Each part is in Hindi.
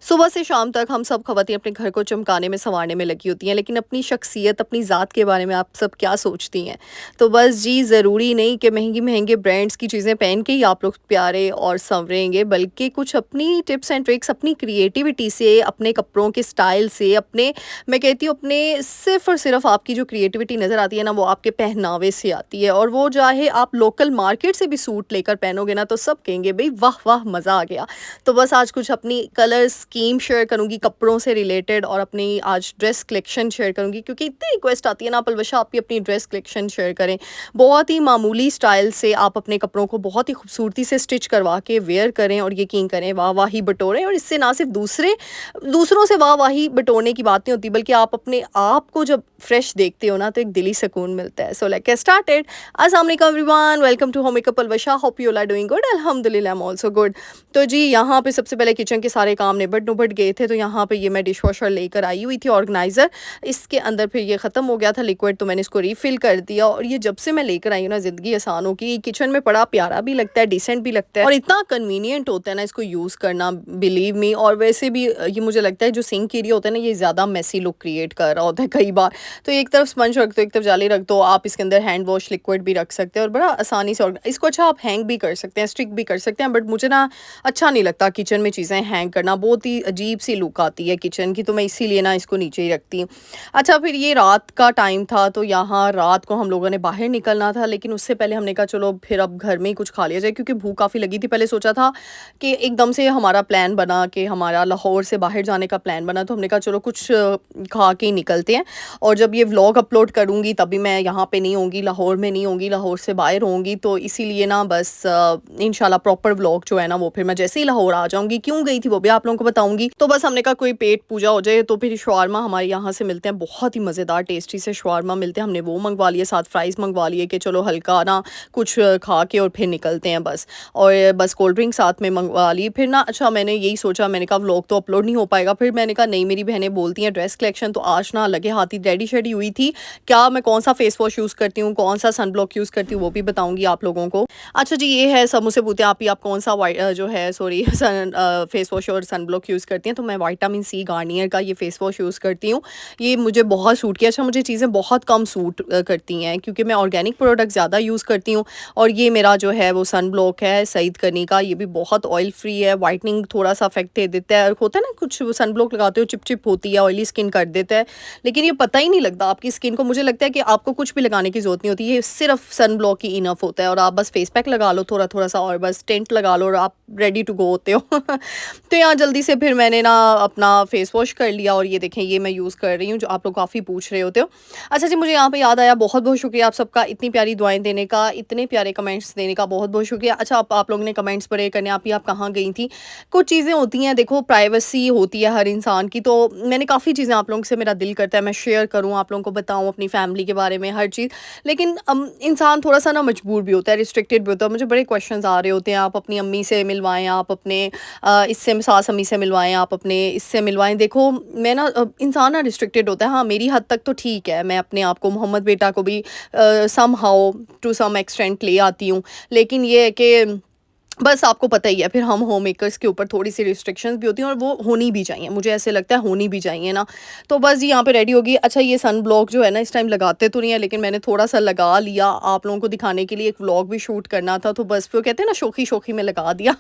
सुबह से शाम तक हम सब ख़वातीन अपने घर को चमकाने में सँवारने में लगी होती हैं, लेकिन अपनी शख्सियत, अपनी ज़ात के बारे में आप सब क्या सोचती हैं? तो बस जी, ज़रूरी नहीं कि महँगी-महँगे ब्रांड्स की चीज़ें पहन के ही आप लोग प्यारे और सँवरेंगे, बल्कि कुछ अपनी टिप्स एंड ट्रिक्स, अपनी क्रिएटिविटी से, अपने कपड़ों के स्टाइल से, अपने मैं कहती हूँ अपने सिर्फ़ और सिर्फ़ आपकी जो क्रिएटिविटी नज़र आती है ना, वो आपके पहनावे से आती है। और वो चाहे आप लोकल मार्केट से भी सूट लेकर पहनोगे ना, तो सब कहेंगे, भई वाह, वाह! मज़ा आ गया। तो बस आज कुछ अपनी कलर स्कीम शेयर करूँगी कपड़ों से रिलेटेड, और अपनी आज ड्रेस कलेक्शन शेयर करूँगी, क्योंकि इतनी रिक्वेस्ट आती है ना, पलवशा आप भी अपनी ड्रेस कलेक्शन शेयर करें। बहुत ही मामूली स्टाइल से आप अपने कपड़ों को बहुत ही खूबसूरती से स्टिच करवा के वेयर करें, और यकीन करें वाह-वाही बटोरें। और इससे ना सिर्फ दूसरों से वाह-वाही बटोरने की बात नहीं होती, बल्कि आप अपने आप को जब फ्रेश देखते हो ना, तो एक दिली सुकून मिलता है। So let's get started. अस्सलाम वालेकुम everyone, welcome to home makeup Palwasha. Hope you all are doing good. अल्हम्दुलिल्लाह, आई एम आल्सो गुड। तो जी, यहाँ पे सबसे पहले किचन के सारे काम निबट-नुबट गए थे, तो यहाँ पे ये मैं डिश वॉशर लेकर आई हुई थी, ऑर्गेनाइज़र। इसके अंदर फिर ये ख़त्म हो गया था लिक्विड, तो मैंने इसको रीफ़िल कर दिया। और ये जब से मैं लेकर आई हूँ ना, ज़िंदगी आसान हो गई। किचन में बड़ा प्यारा भी लगता है, डिसेंट भी लगता है, और इतना कन्वीनियंट होता है ना इसको यूज़ करना, बिलीव मी। और वैसे भी ये मुझे लगता है जो सिंक एरिया होता है ना, ये ज़्यादा मेसी लुक क्रिएट कर रहा होता है कई बार। तो एक तरफ स्पंज रख दो, एक तरफ जाली रख दो, आप इसके अंदर हैंड वॉश लिक्विड भी रख सकते हैं, और बड़ा आसानी से इसको अच्छा आप हैंग भी कर सकते हैं, स्टिक भी कर सकते हैं। बट मुझे ना अच्छा नहीं लगता किचन में चीज़ें हैंग करना, बहुत ही अजीब सी लुक आती है किचन की, तो मैं इसीलिए ना इसको नीचे ही रखती हूँ। अच्छा, फिर ये रात का टाइम था, तो यहाँ रात को हम लोगों ने बाहर निकलना था, लेकिन उससे पहले हमने कहा चलो फिर अब घर में ही कुछ खा लिया जाए, क्योंकि भूख काफ़ी लगी थी। पहले सोचा था कि एकदम से हमारा प्लान बना कि हमारा लाहौर से बाहर जाने का प्लान बना, तो हमने कहा चलो कुछ खा के ही निकलते हैं। और जब ये व्लॉग अपलोड करूँगी तभी मैं यहाँ पे नहीं होंगी, लाहौर में नहीं होंगी, लाहौर से बाहर होंगी, तो इसीलिए ना बस इंशाल्लाह प्रॉपर व्लॉग जो है ना, वो फिर मैं जैसे ही लाहौर आ जाऊँगी, क्यों गई थी वो भी आप लोगों को बताऊँगी। तो बस हमने कहा कोई पेट पूजा हो जाए, तो फिर शवारमा हमारे यहाँ से मिलते हैं, बहुत ही मज़ेदार टेस्टी से शवारमा मिलते हैं। हमने वो मंगवा लिए, साथ फ्राइज़ मंगवा लिए कि चलो हल्का ना कुछ खा के और फिर निकलते हैं बस। और बस कोल्ड ड्रिंक साथ में मंगवा ली। फिर ना अच्छा, मैंने यही सोचा, मैंने कहा व्लॉग तो अपलोड नहीं हो पाएगा। फिर मैंने कहा नहीं, मेरी बहनें बोलती हैं ड्रेस कलेक्शन, तो आज ना लगे हाथ ही रेडी शेडी हुई थी। क्या मैं कौन सा फेस वॉश यूज़ करती हूँ, कौन सा सन ब्लॉक यूज़ करती हूँ, वो भी बताऊँगी आप लोगों को। अच्छा जी, ये है, सब मुझसे पूछते हैं आप कौन सा जो है सॉरी सन फेस वॉश और सन ब्लॉक यूज़ करती हैं। तो मैं विटामिन सी गार्नियर का ये फेस वॉश यूज़ करती हूँ। ये मुझे बहुत सूट किया। अच्छा, मुझे चीज़ें बहुत कम सूट करती हैं, क्योंकि मैं ऑर्गेनिक प्रोडक्ट ज़्यादा यूज़ करती हूँ। और ये मेरा जो है वो सन ब्लॉक है सईद करनी का, ये भी बहुत ऑयल फ्री है, वाइटनिंग थोड़ा सा इफेक्ट दे देता है। और होता है ना कुछ सन ब्लॉक लगाते हो चिप चिप होती है, ऑयली स्किन कर देता है, लेकिन ये पता ही नहीं लगता आपकी स्किन को। मुझे लगता है कि आपको कुछ भी लगाने की ज़रूरत नहीं होती, ये सिर्फ सन ब्लॉक ही इनफ होता है, और आप बस फेस पैक लगा लो थोड़ा थोड़ा सा, और बस टेंट लगा लो, और आप रेडी टू गो होते हो। तो यहाँ जल्दी से फिर मैंने ना अपना फेस वॉश कर लिया, और ये देखें ये मैं यूज़ कर रही हूँ, जो आप लोग काफ़ी पूछ रहे होते हो। अच्छा जी, मुझे यहाँ पे याद आया, बहुत बहुत शुक्रिया आप सबका, इतनी प्यारी दुआएं देने का, इतने प्यारे कमेंट्स देने का, बहुत बहुत शुक्रिया। अच्छा, आप लोगों ने कमेंट्स पढ़े करने, आप कहाँ गई थी। कुछ चीज़ें होती हैं, देखो प्राइवेसी होती है हर इंसान की, तो मैंने काफ़ी चीज़ें आप लोगों से, मेरा दिल करता है मैं शेयर करूँ, आप लोगों को बताऊँ अपनी फैमिली के बारे में हर चीज़, लेकिन इंसान थोड़ा सा ना मजबूर भी होता है, रिस्ट्रिक्टेड भी होता है। मुझे बड़े क्वेश्चंस आ रहे होते हैं, आप अपनी अम्मी से मिलवाएं, आप अपने इससे सास अम्मी से मिलवाएं, आप अपने इससे मिलवाएं। देखो मैं ना इंसान ना रिस्ट्रिक्टेड होता है। हाँ, मेरी हद तक तो ठीक है, मैं अपने आप को, मोहम्मद बेटा को भी somehow to some extent ले आती हूँ, लेकिन ये है कि बस आपको पता ही है, फिर हम होम मेकर्स के ऊपर थोड़ी सी रिस्ट्रिक्शंस भी होती हैं, और वो होनी भी चाहिए, मुझे ऐसे लगता है होनी भी चाहिए ना। तो बस ये यहाँ पे रेडी होगी। अच्छा, ये सन ब्लॉक जो है ना, इस टाइम लगाते तो नहीं है, लेकिन मैंने थोड़ा सा लगा लिया आप लोगों को दिखाने के लिए, एक व्लॉग भी शूट करना था, तो बस वो कहते हैं ना शोखी शोखी में लगा दिया।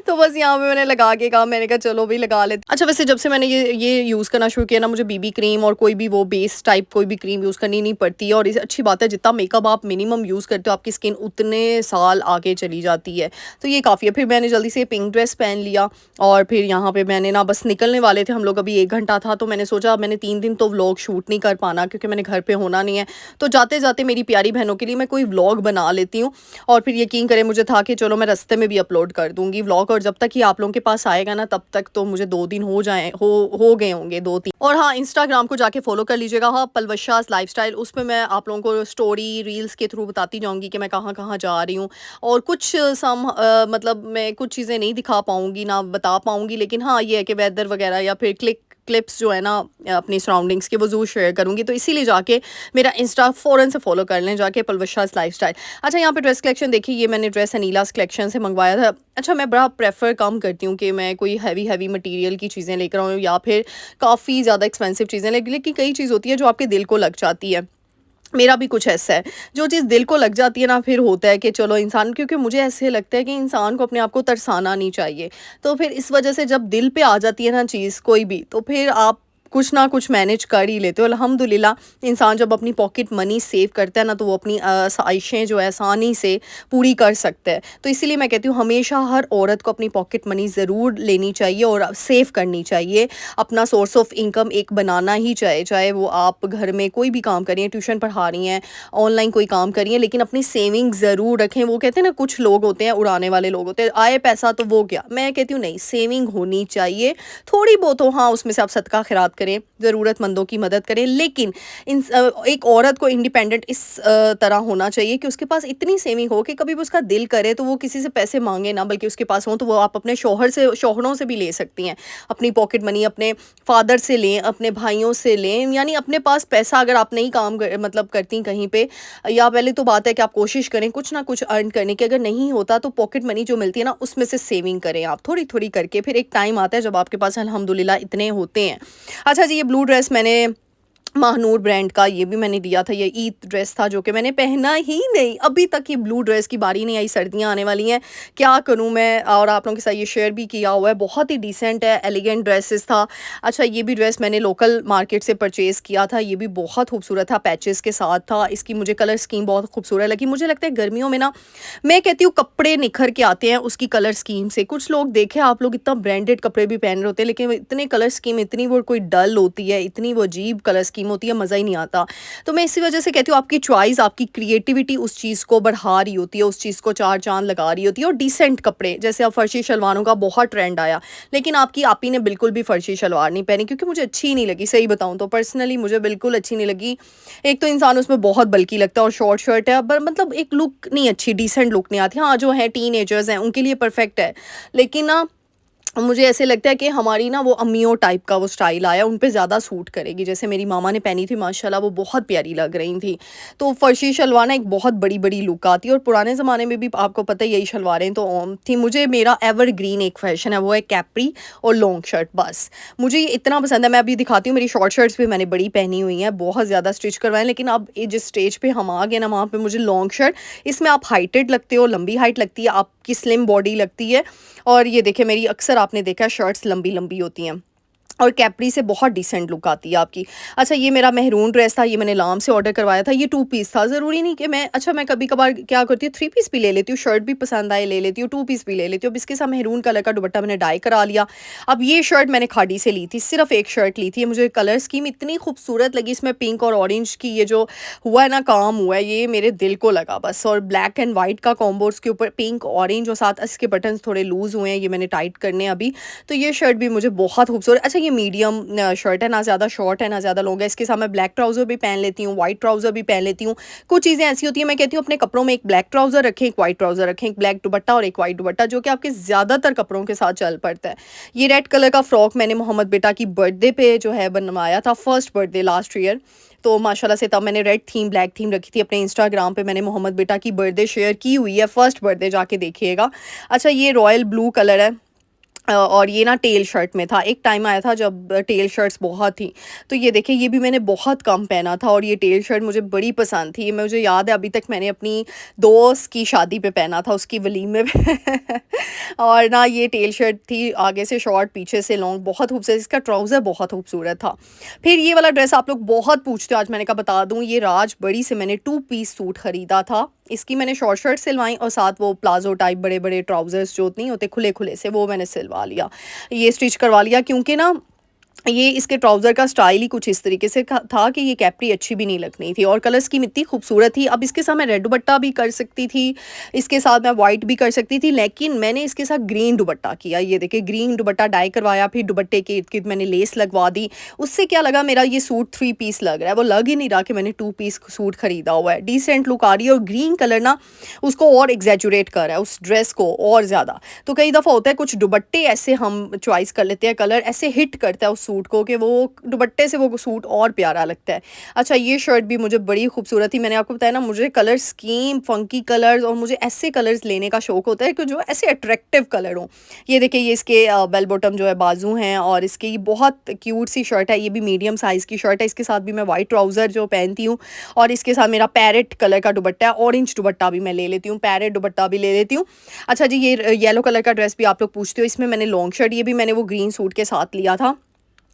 तो बस यहाँ पे मैंने लगा के कहा, मैंने कहा चलो भी लगा लेते। अच्छा, वैसे जब से मैंने ये यूज़ करना शुरू किया ना, मुझे बीबी क्रीम और कोई भी वो बेस टाइप कोई भी क्रीम यूज़ करनी नहीं पड़ती है। और इस अच्छी बात है, जितना मेकअप आप मिनिमम यूज़ करते हो, आपकी स्किन उतने साल आगे चली जाती है, तो ये काफ़ी है। फिर मैंने जल्दी से पिंक ड्रेस पहन लिया, और फिर यहाँ पे मैंने ना बस निकलने वाले थे हम लोग, अभी 1 घंटा था, तो मैंने सोचा मैंने 3 दिन तो व्लॉग शूट नहीं कर पाना, क्योंकि मैंने घर पे होना नहीं है, तो जाते जाते मेरी प्यारी बहनों के लिए मैं कोई व्लॉग बना लेती हूँ। और फिर यकीन करें, मुझे था कि चलो मैं रास्ते में भी अपलोड कर दूँगी व्लॉग, और जब तक ये आप लोगों के पास आएगा ना, तब तक तो मुझे 2 दिन हो गए होंगे, 2-3। और हाँ, इंस्टाग्राम को जाके फॉलो कर लीजिएगा, हाँ, पलवशास लाइफस्टाइल। उसमें मैं आप लोगों को स्टोरी रील्स के थ्रू बताती जाऊँगी कि मैं कहाँ कहाँ जा रही हूँ, और कुछ मतलब मैं कुछ चीज़ें नहीं दिखा पाऊँगी ना बता पाऊँगी, लेकिन हाँ, ये है कि वेदर वगैरह या फिर क्लिक क्लिप्स जो है ना अपनी सराउंडिंग्स के वो ज़रूर शेयर करूँगी। तो इसीलिए जाके मेरा इंस्टा फ़ौरन से फ़ॉलो कर लें जाके, पलवशाज़ लाइफ़स्टाइल। अच्छा, यहाँ पे ड्रेस कलेक्शन देखिए, ये मैंने ड्रेस अनीलाज़ कलेक्शन से मंगवाया था। अच्छा, मैं बड़ा प्रेफ़र कम करती हूँ कि मैं कोई हैवी मटीरियल की चीज़ें लेकर आऊँ या फिर काफ़ी ज़्यादा एक्सपेंसिव चीज़ें, लेकिन कई चीज़ होती है जो आपके दिल को लग जाती है। मेरा भी कुछ ऐसा है, जो चीज़ दिल को लग जाती है ना, फिर होता है कि चलो इंसान, क्योंकि मुझे ऐसे लगता है कि इंसान को अपने आप को तरसाना नहीं चाहिए। तो फिर इस वजह से जब दिल पे आ जाती है ना चीज़ कोई भी, तो फिर आप कुछ ना कुछ मैनेज कर ही लेते हो। अल्हम्दुलिल्लाह, इंसान जब अपनी पॉकेट मनी सेव करता है ना, तो वो अपनी ख़्वाहिशें जो है आसानी से पूरी कर सकता है। तो इसीलिए मैं कहती हूँ हमेशा हर औरत को अपनी पॉकेट मनी ज़रूर लेनी चाहिए और सेव करनी चाहिए। अपना सोर्स ऑफ इनकम एक बनाना ही चाहिए, चाहे वो आप घर में कोई भी काम कर रही हैं, ट्यूशन पढ़ा रही हैं, ऑनलाइन कोई काम कर रही हैं, लेकिन अपनी सेविंग ज़रूर रखें। वो कहते हैं ना, कुछ लोग होते हैं उड़ाने वाले लोग होते हैं, आए पैसा तो वो गया। मैं कहती हूँ नहीं, सेविंग होनी चाहिए। थोड़ी बहुत हो, हाँ, उसमें से आप सदका खैरात करें, ज़रूरतमंदों की मदद करें, लेकिन एक औरत को इंडिपेंडेंट इस तरह होना चाहिए कि उसके पास इतनी सेविंग हो कि कभी भी उसका दिल करे तो वो किसी से पैसे मांगे ना, बल्कि उसके पास हो तो वो आप अपने शौहरों से भी ले सकती हैं। अपनी पॉकेट मनी अपने फादर से लें, अपने भाइयों से लें, यानी अपने पास पैसा अगर आप नहीं काम मतलब करती कहीं पे, या पहले तो बात है कि आप कोशिश करें कुछ ना कुछ अर्न करने की। अगर नहीं होता तो पॉकेट मनी जो मिलती है ना, उसमें से सेविंग करें आप थोड़ी थोड़ी करके। फिर एक टाइम आता है जब आपके पास अल्हम्दुलिल्लाह इतने होते हैं। अच्छा जी, ये ब्लू ड्रेस मैंने महानूर ब्रांड का ये भी मैंने लिया था। ये ईद ड्रेस था जो कि मैंने पहना ही नहीं, अभी तक ये ब्लू ड्रेस की बारी नहीं आई। सर्दियाँ आने वाली हैं, क्या करूँ मैं, और आप लोगों के साथ ये शेयर भी किया हुआ है। बहुत ही डिसेंट है, एलिगेंट ड्रेसेस था। अच्छा, ये भी ड्रेस मैंने लोकल मार्केट से परचेज़ किया था। ये भी बहुत खूबसूरत था, पैचेस के साथ था। इसकी मुझे कलर स्कीम बहुत खूबसूरत लगी। मुझे लगता है गर्मियों में ना, मैं कहती हूँ कपड़े निखर के आते हैं उसकी कलर स्कीम से। कुछ लोग देखे आप लोग इतना ब्रांडेड कपड़े भी पहन रहे होते हैं, लेकिन वो इतने कलर स्कीम, इतनी वो कोई डल होती है, इतनी वो अजीब कलर स्कीम होती है, मज़ा ही नहीं आता। तो मैं इसी वजह से कहती हूँ आपकी चॉइस, आपकी क्रिएटिविटी उस चीज़ को बढ़ा रही होती है, उस चीज़ को चार चांद लगा रही होती है। और डिसेंट कपड़े, जैसे अब फर्शी शलवारों का बहुत ट्रेंड आया, लेकिन आपकी आपी ने बिल्कुल भी फर्शी शलवार नहीं पहनी, क्योंकि मुझे अच्छी नहीं लगी। सही बताऊँ तो पर्सनली मुझे बिल्कुल अच्छी नहीं लगी। एक तो इंसान उसमें बहुत बल्की लगता है और शॉर्ट शर्ट है, पर मतलब एक लुक नहीं अच्छी, डिसेंट लुक नहीं आती। हाँ, जो है टीनेजर्स हैं उनके लिए परफेक्ट है, लेकिन ना मुझे ऐसे लगता है कि हमारी ना वो अम्मियों टाइप का वो स्टाइल आया, उन पे ज़्यादा सूट करेगी। जैसे मेरी मामा ने पहनी थी, माशाल्लाह वो बहुत प्यारी लग रही थी। तो फर्शी शलवार ना एक बहुत बड़ी लुक आती है, और पुराने ज़माने में भी आपको पता है यही शलवारें तो आम थी। मुझे मेरा एवरग्रीन एक फैशन है, वो है कैप्री और लॉन्ग शर्ट। बस मुझे ये इतना पसंद है। मैं अभी दिखाती हूँ, मेरी शॉर्ट शर्ट्स भी मैंने बड़ी पहनी हुई हैं, बहुत ज़्यादा स्टिच करवाएं, लेकिन अब जिस स्टेज पे हम आ गए ना, वहाँ पे मुझे लॉन्ग शर्ट, इसमें आप हाइटेड लगते हो, लंबी हाइट लगती है, आपकी स्लिम बॉडी लगती है। और ये देखिए, मेरी अक्सर आपने देखा शर्ट्स लंबी होती हैं, और कैप्री से बहुत डिसेंट लुक आती है आपकी। अच्छा, ये मेरा मेहरून ड्रेस था, ये मैंने लाम से ऑर्डर करवाया था। ये 2 पीस था, ज़रूरी नहीं कि मैं, अच्छा, मैं कभी-कभार क्या करती हूँ 3 पीस भी ले लेती हूँ, शर्ट भी पसंद आए ले लेती हूँ, 2 पीस भी ले लेती हूँ। अब इसके साथ मेहरून कलर का दुपट्टा मैंने डाई करा लिया। अब ये शर्ट मैंने खाड़ी से ली थी, सिर्फ़ एक शर्ट ली थी। मुझे कलर स्कीम इतनी खूबसूरत लगी, इसमें पिंक और ऑरेंज की ये जो हुआ है ना, काम हुआ है, ये मेरे दिल को लगा बस। और ब्लैक एंड वाइट का कॉम्बो, उसके ऊपर पिंक, ऑरेंज, और साथ इसके बटन्स थोड़े लूज़ हुए हैं, ये मैंने टाइट करने हैं अभी। तो ये शर्ट भी मुझे बहुत खूबसूरत। अच्छा, ये मीडियम शर्ट है, ना ज़्यादा शॉर्ट है ना ज़्यादा लॉन्ग है। इसके साथ मैं ब्लैक ट्राउज़र भी पहन लेती हूँ, वाइट ट्राउज़र भी पहन लेती हूँ। कुछ चीज़ें ऐसी होती हैं, मैं कहती हूँ अपने कपड़ों में एक ब्लैक ट्राउज़र रखें, एक वाइट ट्राउज़र रखें, एक ब्लैक दुपट्टा और एक वाइट दुपट्टा, जो कि आपके ज़्यादातर कपड़ों के साथ चल पड़ता है। ये रेड कलर का फ्रॉक मैंने मोहम्मद बेटा की बर्थडे पे जो है बनवाया था, फर्स्ट बर्थडे लास्ट ईयर। तो माशाल्लाह से तब मैंने रेड थीम, ब्लैक थीम रखी थी। अपने इंस्टाग्राम पे मैंने मोहम्मद बेटा की बर्थडे शेयर की हुई है, फर्स्ट बर्थडे, जाके देखिएगा। अच्छा, ये रॉयल ब्लू कलर है, और ये ना टेल शर्ट में था। एक टाइम आया था जब टेल शर्ट्स बहुत थी, तो ये देखिए, ये भी मैंने बहुत कम पहना था, और ये टेल शर्ट मुझे बड़ी पसंद थी। मुझे याद है अभी तक, मैंने अपनी दोस्त की शादी पे पहना था, उसकी वलीमे पे और ना ये टेल शर्ट थी, आगे से शॉर्ट, पीछे से लॉन्ग, बहुत खूबसूरत। इसका ट्राउज़र बहुत खूबसूरत था। फिर ये वाला ड्रेस आप लोग बहुत पूछते हो, आज मैंने कहा बता दूँ, ये राज बड़ी से मैंने 2 पीस सूट ख़रीदा था। इसकी मैंने शॉर्ट शर्ट सिलवाई, और साथ वो प्लाज़ो टाइप बड़े ट्राउज़र्स जो नहीं होते खुले से, वो मैंने सिलवा लिया। ये स्टिच करवा लिया, क्योंकि ना ये इसके ट्राउज़र का स्टाइल ही कुछ इस तरीके से था कि ये कैप्री अच्छी भी नहीं लग रही थी, और कलर स्कीम इतनी खूबसूरत थी। अब इसके साथ मैं रेड दुपट्टा भी कर सकती थी, इसके साथ मैं वाइट भी कर सकती थी, लेकिन मैंने इसके साथ ग्रीन दुपट्टा किया। ये देखिए, ग्रीन दुपट्टा डाई करवाया, फिर दुपट्टे के इर्द-गिर्द मैंने लेस लगवा दी। उससे क्या लगा, मेरा ये सूट 3 पीस लग रहा है, वो लग ही नहीं रहा कि मैंने 2 पीस सूट खरीदा हुआ है। डिसेंट लुक आ रही है, और ग्रीन कलर ना उसको और एग्जैजुरेट कर रहा है, उस ड्रेस को और ज़्यादा। तो कई दफ़ा होता है कुछ दुपट्टे ऐसे हम चॉइस कर लेते हैं, कलर ऐसे हिट करता है उस सूट को कि वो दुपट्टे से वो सूट और प्यारा लगता है। अच्छा, ये शर्ट भी मुझे बड़ी खूबसूरत थी। मैंने आपको बताया ना, मुझे कलर स्कीम, फंकी कलर्स और मुझे ऐसे कलर्स लेने का शौक होता है कि जो ऐसे अट्रैक्टिव कलर हों। ये देखिए, ये इसके बेल बॉटम जो है बाजू हैं और इसकी ये बहुत क्यूट सी शर्ट है। ये भी मीडियम साइज़ की शर्ट है। इसके साथ भी मैं वाइट ट्राउज़र जो पहनती हूँ और इसके साथ मेरा पैरेट कलर का दुपट्टा है। ऑरेंज दुपट्टा भी मैं ले लेती हूँ, पैरेट दुपट्टा भी ले लेती हूँ। अच्छा जी, ये येलो कलर का ड्रेस भी आप लोग पूछते हो, इसमें मैंने लॉन्ग शर्ट, ये भी मैंने वो ग्रीन सूट के साथ लिया था।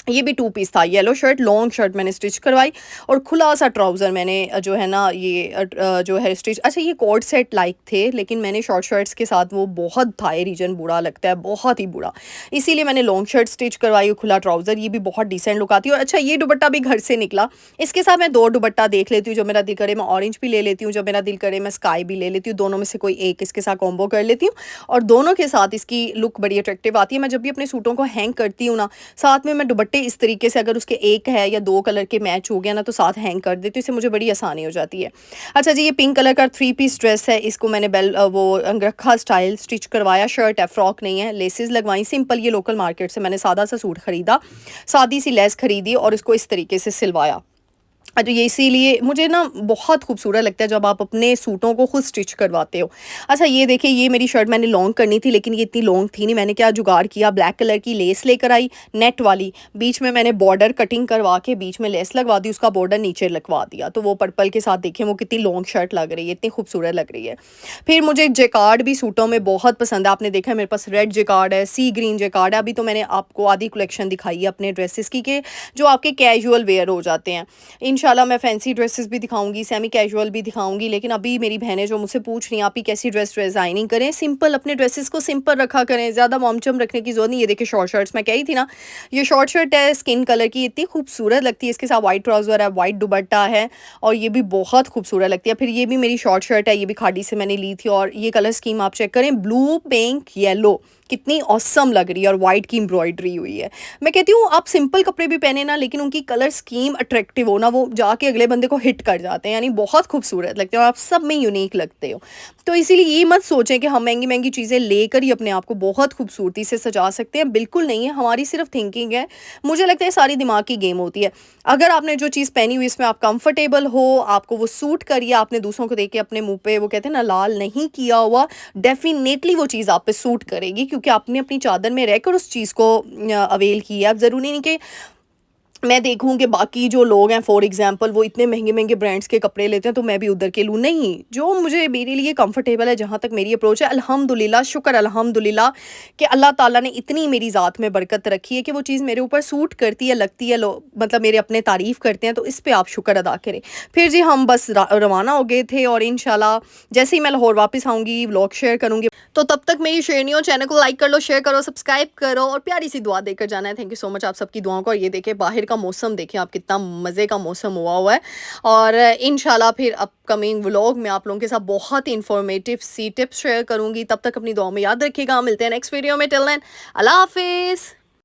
ये भी 2 पीस था। येलो शर्ट, लॉन्ग शर्ट मैंने स्टिच करवाई और खुला-सा ट्राउज़र मैंने जो है ना ये जो है स्टिच। अच्छा, ये कॉर्ड सेट लाइक थे, लेकिन मैंने शॉर्ट शर्ट्स के साथ वो बहुत थाई रीजन बुरा लगता है, बहुत ही बुरा। इसीलिए मैंने लॉन्ग शर्ट स्टिच करवाई और खुला ट्राउज़र, ये भी बहुत डिसेंट लुक आती है। और अच्छा, ये दुपट्टा भी घर से निकला। इसके साथ मैं 2 दुपट्टा देख लेती हूँ, जब मेरा दिल करे मैं ऑरेंज भी ले लेती हूँ, जब मेरा दिल करे मैं स्काई भी ले लेती हूँ। दोनों में से कोई एक इसके साथ कॉम्बो कर लेती हूँ और दोनों के साथ इसकी लुक बड़ी अट्रैक्टिव आती है। मैं जब भी अपने सूटों को हैंग करती हूँ ना, साथ में मैं दुपट्टे इस तरीके से, अगर उसके एक है या 2 कलर के मैच हो गया ना, तो साथ हैंग कर देती हूँ। इससे मुझे बड़ी आसानी हो जाती है। अच्छा जी, ये पिंक कलर का 3 पीस ड्रेस है। इसको मैंने वो अंगरखा स्टाइल स्टिच करवाया। शर्ट है, फ्रॉक नहीं है। लेसेस लगवाई सिंपल, ये लोकल मार्केट से मैंने सादा सा सूट खरीदा, सादी सी लेस खरीदी और इसको इस तरीके से सिलवाया। तो ये इसीलिए मुझे ना बहुत खूबसूरत लगता है जब आप अपने सूटों को खुद स्टिच करवाते हो। अच्छा, ये देखिए, ये मेरी शर्ट मैंने लॉन्ग करनी थी, लेकिन ये इतनी लॉन्ग थी नहीं। मैंने क्या जुगाड़ किया, ब्लैक कलर की लेस लेकर आई, नेट वाली। बीच में मैंने बॉर्डर कटिंग करवा के बीच में लेस लगवा दी, उसका बॉर्डर नीचे लगवा दिया। तो वो पर्पल के साथ देखें वो कितनी लॉन्ग शर्ट लग रही है, इतनी खूबसूरत लग रही है। फिर मुझे जेकार्ड भी सूटों में बहुत पसंद है। आपने देखा है मेरे पास रेड जेकार्ड है, सी ग्रीन जेकार्ड है। अभी तो मैंने आपको आधी कलेक्शन दिखाई है अपने ड्रेसेस की, के जो आपके कैजुअल वेयर हो जाते हैं। इंशाल्लाह मैं फैंसी ड्रेसेस भी दिखाऊंगी, सेमी कैजुअल भी दिखाऊंगी। लेकिन अभी मेरी बहनें जो मुझसे पूछ रही हैं आप ही कैसी ड्रेस डिज़ाइनिंग करें, सिंपल अपने ड्रेसेस को सिंपल रखा करें, ज़्यादा मॉमचम रखने की जरूरत नहीं। ये देखिए शॉर्ट शर्ट्स, मैं कही थी ना, ये शॉर्ट शर्ट है स्किन कलर की, इतनी खूबसूरत लगती है। इसके साथ वाइट ट्राउज़र है, वाइट दुपट्टा है और ये भी बहुत खूबसूरत लगती है। फिर ये भी मेरी शॉर्ट शर्ट है, ये भी खाड़ी से मैंने ली थी और ये कलर स्कीम आप चेक करें, ब्लू पिंक येलो, कितनी ऑसम लग रही है और वाइट की एम्ब्रॉयडरी हुई है। मैं कहती हूँ आप सिंपल कपड़े भी पहने ना, लेकिन उनकी कलर स्कीम अट्रैक्टिव हो ना, वो जाके अगले बंदे को हिट कर जाते हैं, यानी बहुत खूबसूरत लगते हो, आप सब में यूनिक लगते हो। तो इसीलिए ये मत सोचें कि हम महंगी महंगी चीज़ें लेकर ही अपने आप को बहुत खूबसूरती से सजा सकते हैं, बिल्कुल नहीं है। हमारी सिर्फ थिंकिंग है। मुझे लगता है सारी दिमाग की गेम होती है। अगर आपने जो चीज़ पहनी हुई इसमें आप कंफर्टेबल हो, आपको वो सूट करिए, आपने दूसरों को देख के अपने मुंह पे वो कहते हैं ना लाल नहीं किया हुआ, डेफिनेटली वो चीज़ आप पे सूट करेगी, क्योंकि आपने अपनी चादर में रहकर उस चीज़ को अवेल किया। अब ज़रूरी नहीं कि मैं देखूँ कि बाकी जो लोग हैं फॉर एग्जांपल वो इतने महंगे-महंगे ब्रांड्स के कपड़े लेते हैं तो मैं भी उधर के लूँ, नहीं। जो मुझे मेरे लिए कंफर्टेबल है, जहाँ तक मेरी अप्रोच है, अल्हम्दुलिल्लाह, शुक्र अल्हम्दुलिल्लाह कि अल्लाह ताला ने इतनी मेरी ज़ात में बरकत रखी है कि वो चीज़ मेरे ऊपर सूट करती है, लगती है, लो मतलब मेरे अपने तारीफ़ करते हैं, तो इस पे आप शुक्र अदा करें। फिर जी हम बस रवाना हो गए थे और इंशाल्लाह जैसे ही मैं लाहौर वापस आऊँगी व्लॉग शेयर करूँगी। तो तब तक मेरी शेरनियों चैनल को लाइक कर लो, शेयर करो, सब्सक्राइब करो और प्यारी सी दुआ देकर जाना है। थैंक यू सो मच आप सबकी दुआओं को। और ये देखिए बाहर का मौसम, देखिए आप कितना मज़े का मौसम हुआ है। और इंशाल्लाह फिर अपकमिंग व्लॉग में आप लोगों के साथ बहुत ही इंफॉर्मेटिव सी टिप्स शेयर करूँगी। तब तक अपनी दुआओं में याद रखिएगा। मिलते हैं नेक्स्ट वीडियो में। टिल देन अल्लाह हाफिज़।